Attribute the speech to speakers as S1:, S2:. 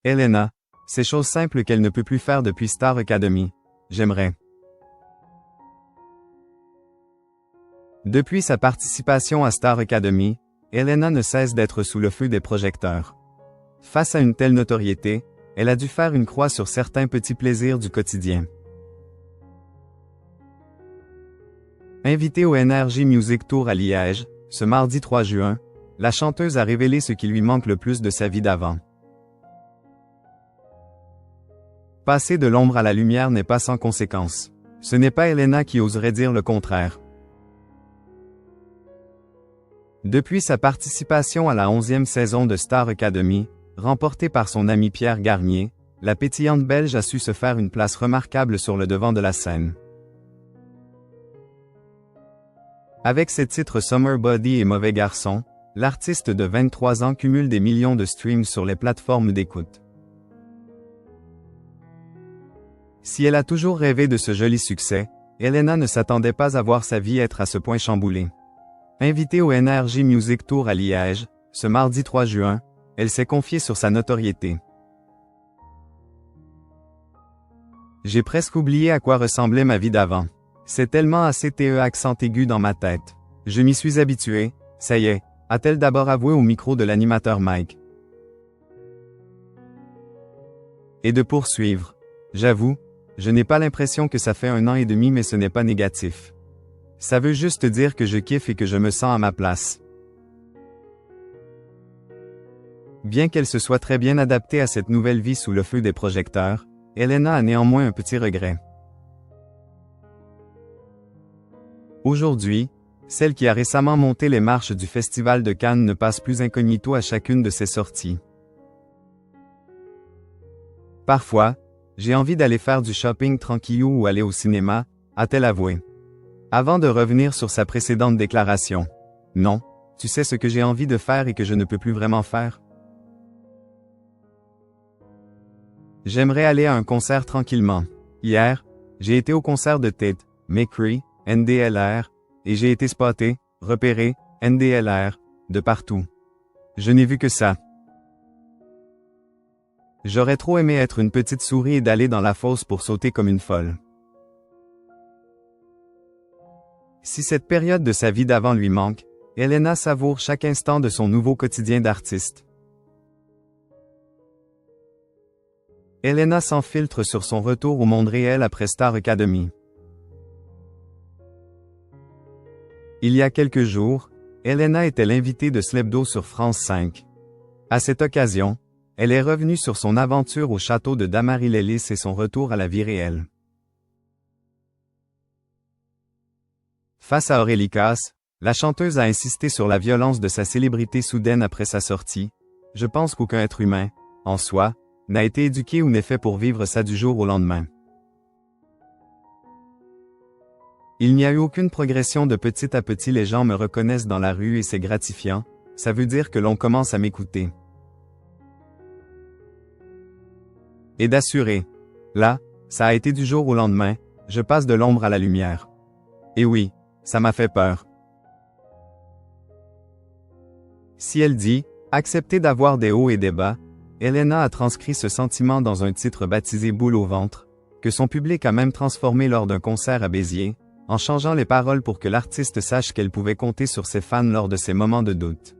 S1: Elena, c'est chose simple qu'elle ne peut plus faire depuis Star Academy. J'aimerais. Depuis sa participation à Star Academy, Elena ne cesse d'être sous le feu des projecteurs. Face à une telle notoriété, elle a dû faire une croix sur certains petits plaisirs du quotidien. Invitée au NRJ Music Tour à Liège, ce mardi 3 juin, la chanteuse a révélé ce qui lui manque le plus de sa vie d'avant. Passer de l'ombre à la lumière n'est pas sans conséquences. Ce n'est pas Elena qui oserait dire le contraire. Depuis sa participation à la 11e saison de Star Academy, remportée par son ami Pierre Garnier, la pétillante Belge a su se faire une place remarquable sur le devant de la scène. Avec ses titres Summer Body et Mauvais Garçon, l'artiste de 23 ans cumule des millions de streams sur les plateformes d'écoute. Si elle a toujours rêvé de ce joli succès, Elena ne s'attendait pas à voir sa vie être à ce point chamboulée. Invitée au NRJ Music Tour à Liège, ce mardi 3 juin, elle s'est confiée sur sa notoriété. J'ai presque oublié à quoi ressemblait ma vie d'avant. C'est tellement ACTE accent aigu dans ma tête. Je m'y suis habituée, ça y est, a-t-elle d'abord avoué au micro de l'animateur Mike. Et de poursuivre. J'avoue, je n'ai pas l'impression que ça fait 1 an et demi mais ce n'est pas négatif. Ça veut juste dire que je kiffe et que je me sens à ma place. Bien qu'elle se soit très bien adaptée à cette nouvelle vie sous le feu des projecteurs, Elena a néanmoins un petit regret. Aujourd'hui, celle qui a récemment monté les marches du Festival de Cannes ne passe plus incognito à chacune de ses sorties. Parfois, j'ai envie d'aller faire du shopping tranquillou ou aller au cinéma, a-t-elle avoué. Avant de revenir sur sa précédente déclaration. Non, tu sais ce que j'ai envie de faire et que je ne peux plus vraiment faire? J'aimerais aller à un concert tranquillement. Hier, j'ai été au concert de Tate McRae, NDLR, et j'ai été spoté, repéré, NDLR, de partout. Je n'ai vu que ça. J'aurais trop aimé être une petite souris et d'aller dans la fosse pour sauter comme une folle. Si cette période de sa vie d'avant lui manque, Elena savoure chaque instant de son nouveau quotidien d'artiste. Elena s'enfiltre sur son retour au monde réel après Star Academy. Il y a quelques jours, Elena était l'invitée de Slebdo sur France 5. À cette occasion, elle est revenue sur son aventure au château de Damary-Lélis et son retour à la vie réelle. Face à Aurélie Casse, la chanteuse a insisté sur la violence de sa célébrité soudaine après sa sortie. Je pense qu'aucun être humain, en soi, n'a été éduqué ou n'est fait pour vivre ça du jour au lendemain. Il n'y a eu aucune progression de petit à petit, les gens me reconnaissent dans la rue et c'est gratifiant, ça veut dire que l'on commence à m'écouter. Et d'assurer. Là, ça a été du jour au lendemain, je passe de l'ombre à la lumière. Et oui, ça m'a fait peur. Si elle dit « accepter d'avoir des hauts et des bas », Elena a transcrit ce sentiment dans un titre baptisé « Boule au ventre », que son public a même transformé lors d'un concert à Béziers, en changeant les paroles pour que l'artiste sache qu'elle pouvait compter sur ses fans lors de ses moments de doute.